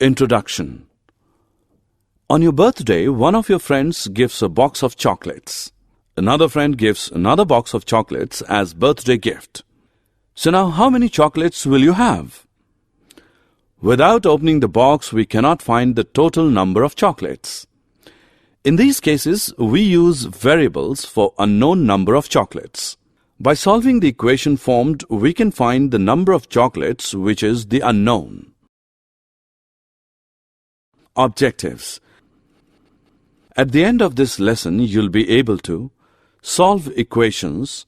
Introduction. On your birthday, one of your friends gives a box of chocolates. Another friend gives another box of chocolates as birthday gift. So now, how many chocolates will you have? Without opening the box, we cannot find the total number of chocolates. In these cases, we use variables for unknown number of chocolates. By solving the equation formed, we can find the number of chocolates, which is the unknown. Objectives. At the end of this lesson, you'll be able to solve equations,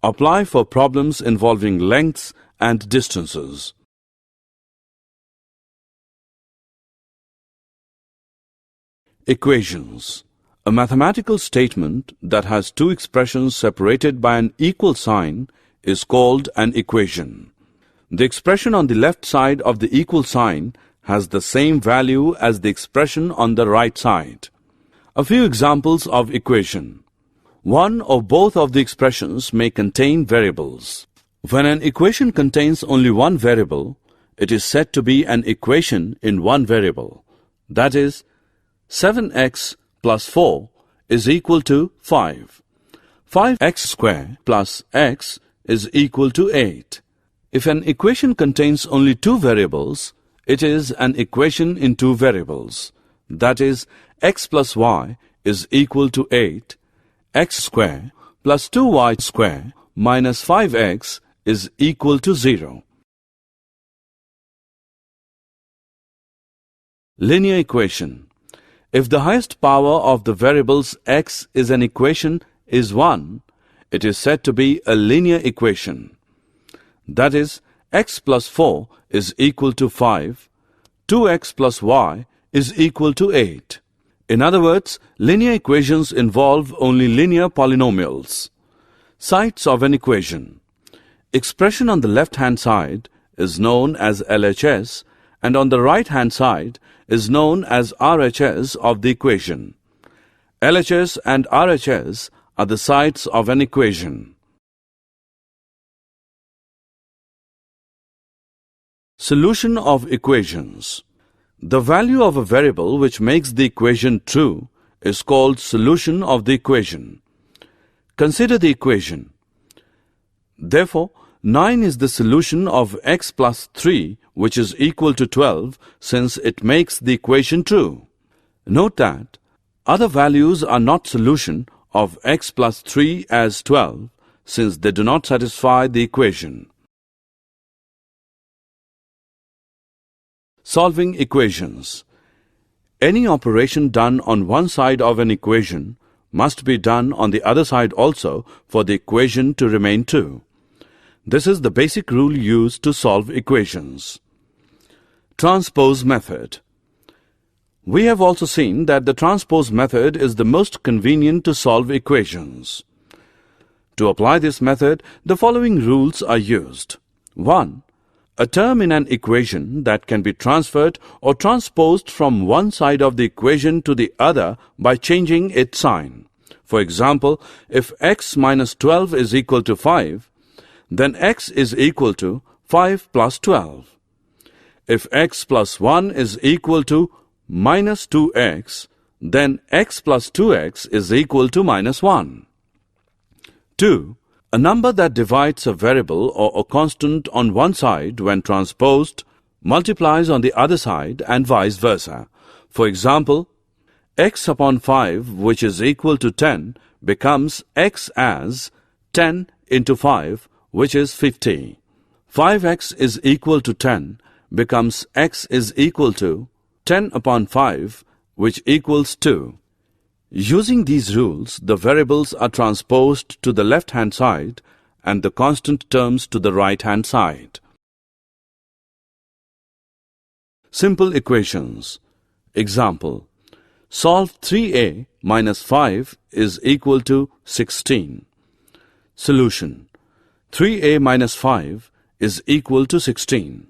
apply for problems involving lengths and distances. Equations. A mathematical statement that has two expressions separated by an equal sign is called an equation. The expression on the left side of the equal sign has the same value as the expression on the right side. A few examples of equation. One or both of the expressions may contain variables. When an equation contains only one variable, it is said to be an equation in one variable. That is, 7x plus 4 is equal to 5. 5x squared plus x is equal to 8. If an equation contains only two variables, it is an equation in two variables. That is, x plus y is equal to 8. X squared plus 2y squared minus 5x is equal to 0. Linear equation. If the highest power of the variables x is an equation is 1, it is said to be a linear equation. That is, x plus 4 is equal to 5, 2x plus y is equal to 8. In other words, linear equations involve only linear polynomials. Sides of an equation. Expression on the left-hand side is known as LHS and on the right-hand side is known as RHS of the equation. LHS and RHS are the sides of an equation. Solution of equations. The value of a variable which makes the equation true is called solution of the equation. Consider the equation. Therefore, 9 is the solution of x plus 3, which is equal to 12, since it makes the equation true. Note that other values are not solution of x plus 3 as 12, since they do not satisfy the equation. Solving equations. Any operation done on one side of an equation must be done on the other side also for the equation to remain true. This is the basic rule used to solve equations. Transpose method. We have also seen that the transpose method is the most convenient to solve equations. To apply this method, the following rules are used. 1. A term in an equation that can be transferred or transposed from one side of the equation to the other by changing its sign. For example, if x minus 12 is equal to 5, then x is equal to 5 plus 12. If x plus 1 is equal to minus 2x, then x plus 2x is equal to minus 1. 2. A number that divides a variable or a constant on one side when transposed multiplies on the other side and vice versa. For example, x upon 5, which is equal to 10, becomes x as 10 into 5, which is 50. 5x is equal to 10 becomes x is equal to 10 upon 5, which equals 2. Using these rules, the variables are transposed to the left-hand side and the constant terms to the right-hand side. Simple equations. Example. Solve 3a minus 5 is equal to 16. Solution. 3a minus 5 is equal to 16.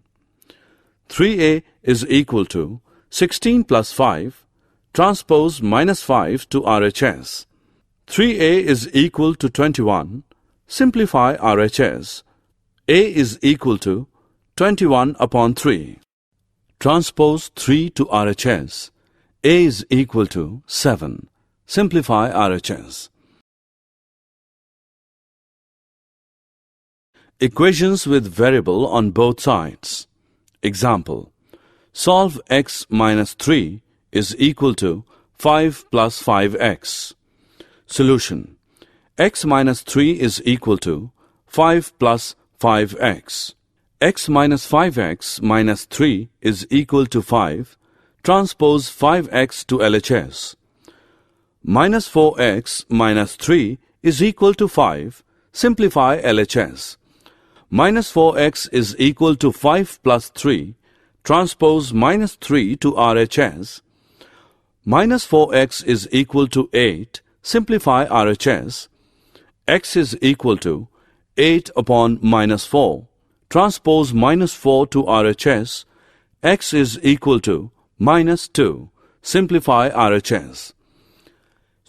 3a is equal to 16 plus 5. Transpose minus 5 to RHS. 3a is equal to 21. Simplify RHS. a is equal to 21 upon 3. Transpose 3 to RHS. A is equal to 7. Simplify RHS. Equations with variable on both sides. Example. Solve x minus 3 is equal to 5 plus 5x. Solution. X minus 3 is equal to 5 plus 5x. X minus 5x minus 3 is equal to 5. Transpose 5x to LHS. Minus 4x minus 3 is equal to 5. Simplify LHS. Minus 4x is equal to 5 plus 3. Transpose minus 3 to RHS. Minus 4x is equal to 8. Simplify RHS. X is equal to 8 upon minus 4. Transpose minus 4 to RHS. X is equal to minus 2. Simplify RHS.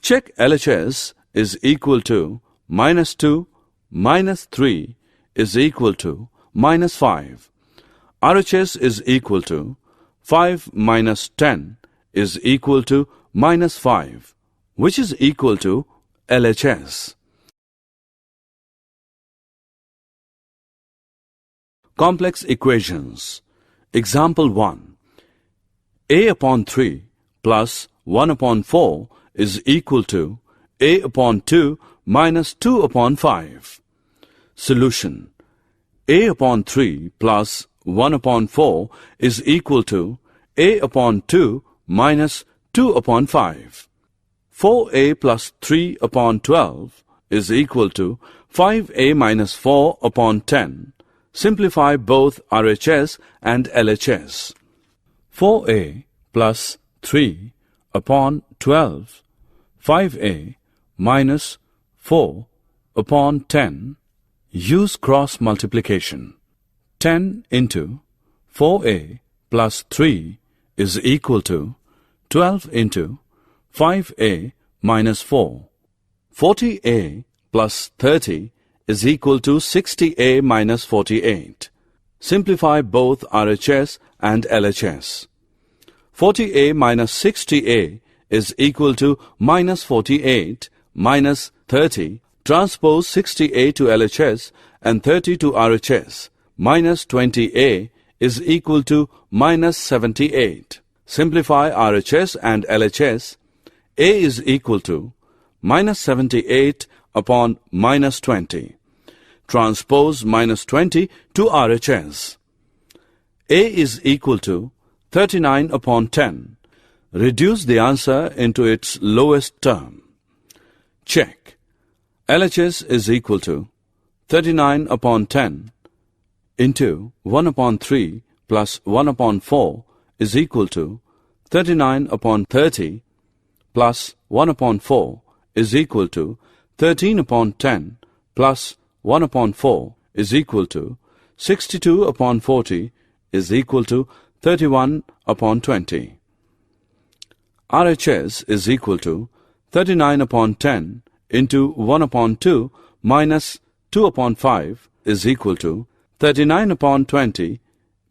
Check LHS is equal to minus 2 minus 3 is equal to minus 5. RHS is equal to 5 minus 10 is equal to minus 5, which is equal to LHS. Complex equations. Example 1. A upon 3 plus 1 upon 4 is equal to A upon 2 minus 2 upon 5. Solution. A upon 3 plus 1 upon 4 is equal to A upon 2 minus 2 upon 5. 4a plus 3 upon 12 is equal to 5a minus 4 upon 10. Simplify both RHS and LHS. 4a plus 3 upon 12, 5a minus 4 upon 10. Use cross multiplication. 10 into 4a plus 3 is equal to 12 into 5a minus 4. 40a plus 30 is equal to 60a minus 48. Simplify both RHS and LHS. 40a minus 60a is equal to minus 48 minus 30. Transpose 60a to LHS and 30 to RHS. Minus 20a is equal to minus 78. Simplify RHS and LHS. A is equal to minus 78 upon minus 20. Transpose minus 20 to RHS. A is equal to 39 upon 10. Reduce the answer into its lowest term. Check. LHS is equal to 39 upon 10 into 1 upon 3 plus 1 upon 4 is equal to 39 upon 30 plus 1 upon 4 is equal to 13 upon 10 plus 1 upon 4 is equal to 62 upon 40 is equal to 31 upon 20. RHS is equal to 39 upon 10 into 1 upon 2 minus 2 upon 5 is equal to 39 upon 20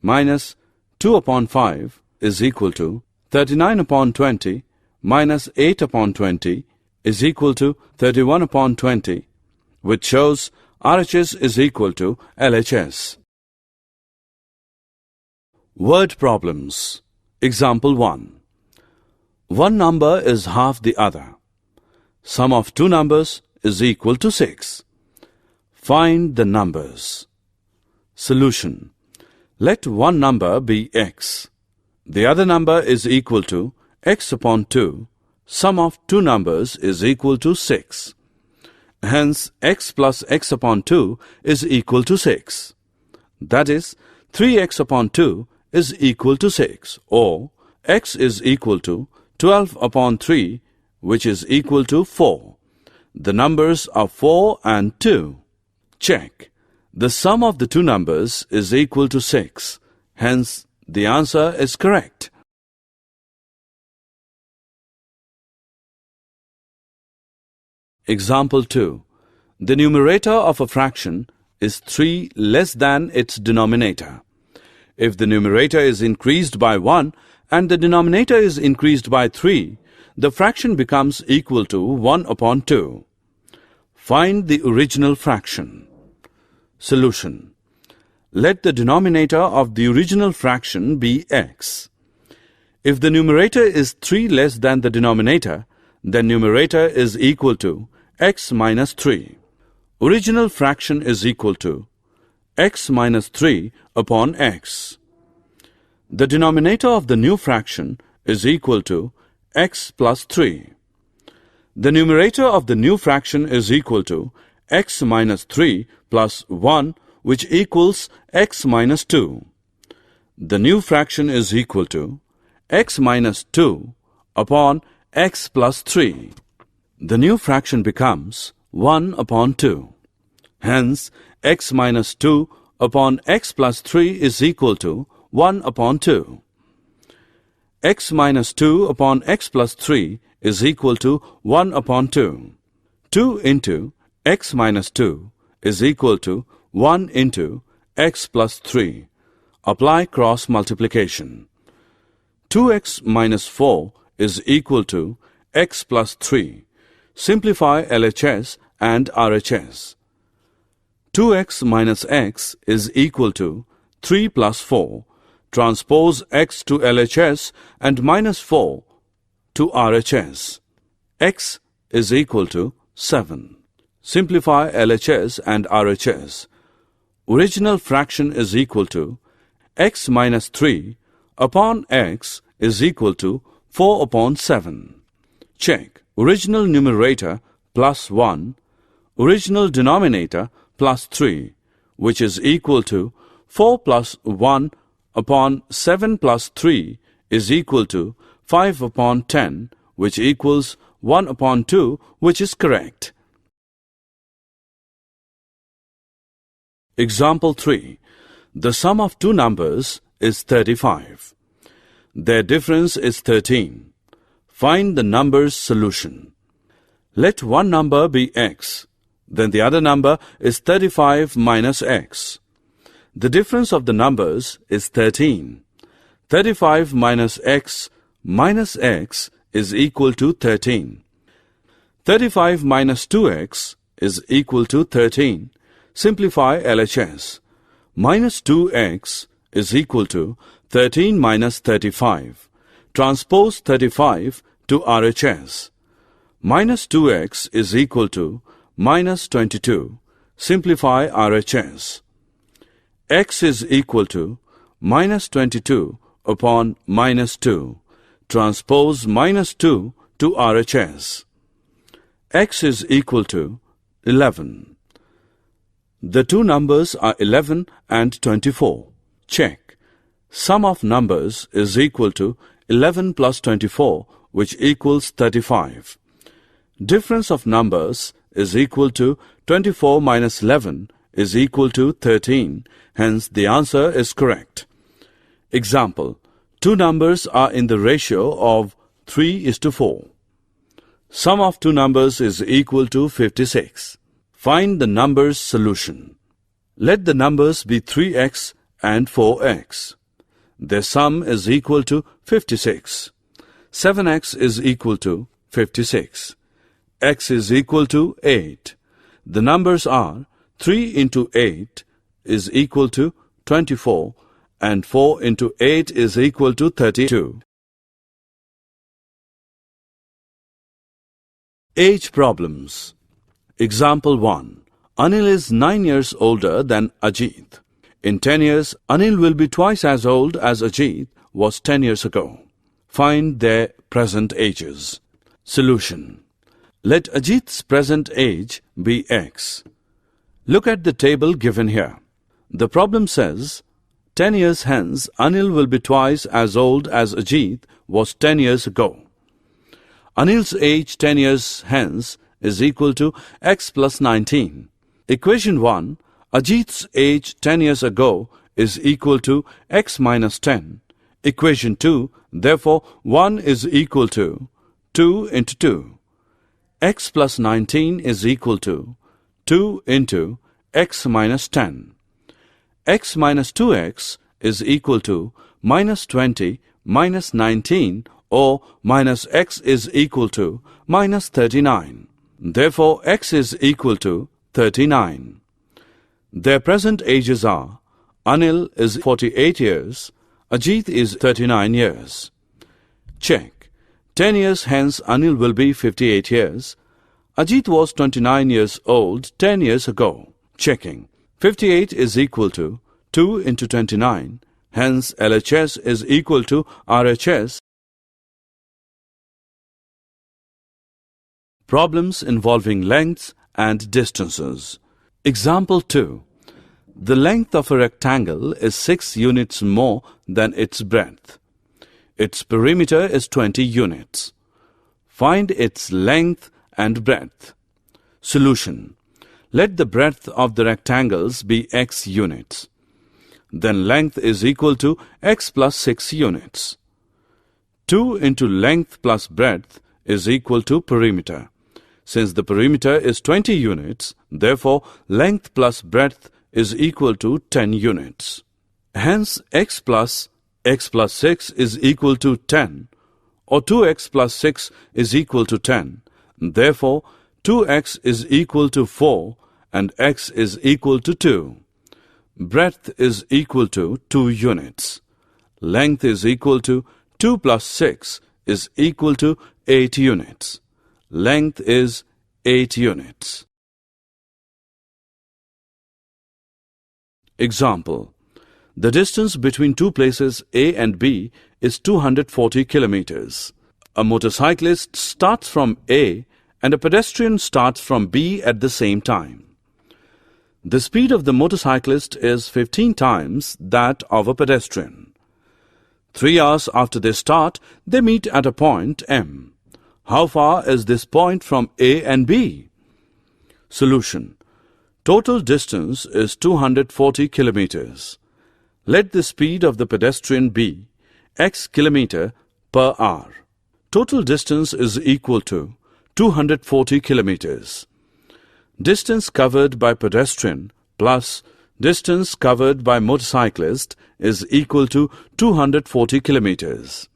minus 2 upon 5 is equal to 39 upon 20 minus 8 upon 20 is equal to 31 upon 20, which shows RHS is equal to LHS. Word problems. Example 1. One number is half the other. Sum of two numbers is equal to 6. Find the numbers. Solution. Let one number be x. The other number is equal to x upon 2. Sum of two numbers is equal to 6. Hence, x plus x upon 2 is equal to 6. That is, 3x upon 2 is equal to 6, or x is equal to 12 upon 3, which is equal to 4. The numbers are 4 and 2. Check. The sum of the two numbers is equal to 6. Hence, the answer is correct. Example 2. The numerator of a fraction is 3 less than its denominator. If the numerator is increased by 1 and the denominator is increased by 3, the fraction becomes equal to 1 upon 2. Find the original fraction. Solution. Let the denominator of the original fraction be x. If the numerator is 3 less than the denominator, then numerator is equal to x minus 3. Original fraction is equal to x minus 3 upon x. The denominator of the new fraction is equal to x plus 3. The numerator of the new fraction is equal to x minus 3 plus 1, which equals x minus 2. The new fraction is equal to x minus 2 upon x plus 3. The new fraction becomes 1 upon 2. Hence, x minus 2 upon x plus 3 is equal to 1 upon 2. X minus 2 upon x plus 3 is equal to 1 upon 2. 2 into x minus 2 is equal to 1 into x plus 3. Apply cross multiplication. 2x minus 4 is equal to x plus 3. Simplify LHS and RHS. 2x minus x is equal to 3 plus 4. Transpose x to LHS and minus 4 to RHS. X is equal to 7. Simplify LHS and RHS. Original fraction is equal to x minus 3 upon x is equal to 4 upon 7. Check. Original numerator plus 1, original denominator plus 3, which is equal to 4 plus 1 upon 7 plus 3 is equal to 5 upon 10, which equals 1 upon 2, which is correct. Example 3. The sum of two numbers is 35. Their difference is 13. Find the number's solution. Let one number be x, then the other number is 35 minus x. The difference of the numbers is 13. 35 minus x is equal to 13. 35 minus 2x is equal to 13. Simplify LHS. Minus 2x is equal to 13 minus 35. Transpose 35 to RHS. Minus 2x is equal to minus 22. Simplify RHS. X is equal to minus 22 upon minus 2. Transpose minus 2 to RHS. X is equal to 11. The two numbers are 11 and 24. Check. Sum of numbers is equal to 11 plus 24, which equals 35. Difference of numbers is equal to 24 minus 11 is equal to 13. Hence, the answer is correct. Example. Two numbers are in the ratio of 3:4. Sum of two numbers is equal to 56. Find the number's solution. Let the numbers be 3x and 4x. Their sum is equal to 56. 7x is equal to 56. X is equal to 8. The numbers are 3 into 8 is equal to 24 and 4 into 8 is equal to 32. Age problems. Example 1. Anil is 9 years older than Ajit. In 10 years, Anil will be twice as old as Ajit was 10 years ago. Find their present ages. Solution. Let Ajit's present age be x. Look at the table given here. The problem says, 10 years hence, Anil will be twice as old as Ajit was 10 years ago. Anil's age 10 years hence is equal to x plus 19. Equation 1, Ajit's age 10 years ago is equal to x minus 10. Equation 2, therefore 1 is equal to 2 into 2. X plus 19 is equal to 2 into x minus 10. X minus 2x is equal to minus 20 minus 19 or minus x is equal to minus 39. Therefore, x is equal to 39. Their present ages are: Anil is 48 years, Ajit is 39 years. Check. 10 years hence Anil will be 58 years. Ajit was 29 years old 10 years ago. Checking. 58 is equal to 2 into 29. Hence LHS is equal to RHS. Problems involving lengths and distances. Example 2. The length of a rectangle is 6 units more than its breadth. Its perimeter is 20 units. Find its length and breadth. Solution. Let the breadth of the rectangles be x units. Then length is equal to x plus 6 units. 2 into length plus breadth is equal to perimeter. Since the perimeter is 20 units, therefore length plus breadth is equal to 10 units. Hence x plus 6 is equal to 10, or 2x plus 6 is equal to 10. Therefore, 2x is equal to 4 and x is equal to 2. Breadth is equal to 2 units. Length is equal to 2 plus 6 is equal to 8 units. Length is 8 units. Example. The distance between two places A and B is 240 kilometers. A motorcyclist starts from A and a pedestrian starts from B at the same time. The speed of the motorcyclist is 15 times that of a pedestrian. 3 hours after they start, they meet at a point M. How far is this point from A and B? Solution. Total distance is 240 kilometers. Let the speed of the pedestrian be x kilometer per hour. Total distance is equal to 240 kilometers. Distance covered by pedestrian plus distance covered by motorcyclist is equal to 240 kilometers.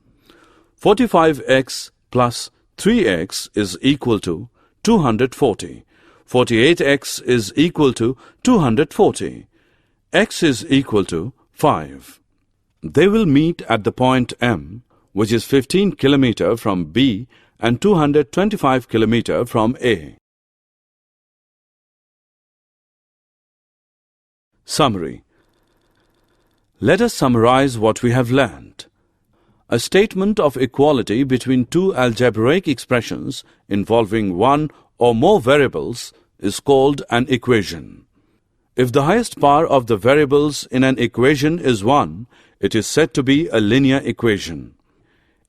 45x plus 3x is equal to 240. 48x is equal to 240. X is equal to 5. They will meet at the point M, which is 15 km from B and 225 km from A. Summary. Let us summarize what we have learned. A statement of equality between two algebraic expressions involving one or more variables is called an equation. If the highest power of the variables in an equation is 1, it is said to be a linear equation.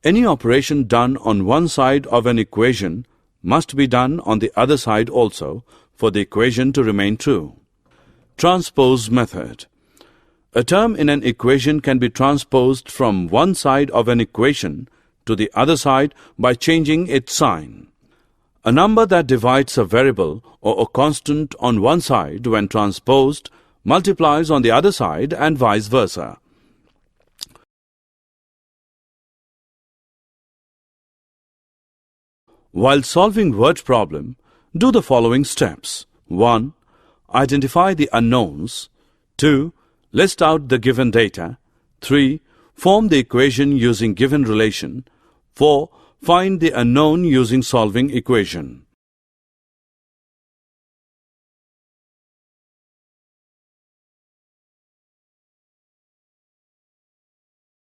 Any operation done on one side of an equation must be done on the other side also for the equation to remain true. Transpose method. A term in an equation can be transposed from one side of an equation to the other side by changing its sign. A number that divides a variable or a constant on one side when transposed multiplies on the other side and vice versa. While solving word problem, do the following steps. 1. Identify the unknowns. 2. List out the given data. 3. Form the equation using given relation. 4. Find the unknown using solving equation.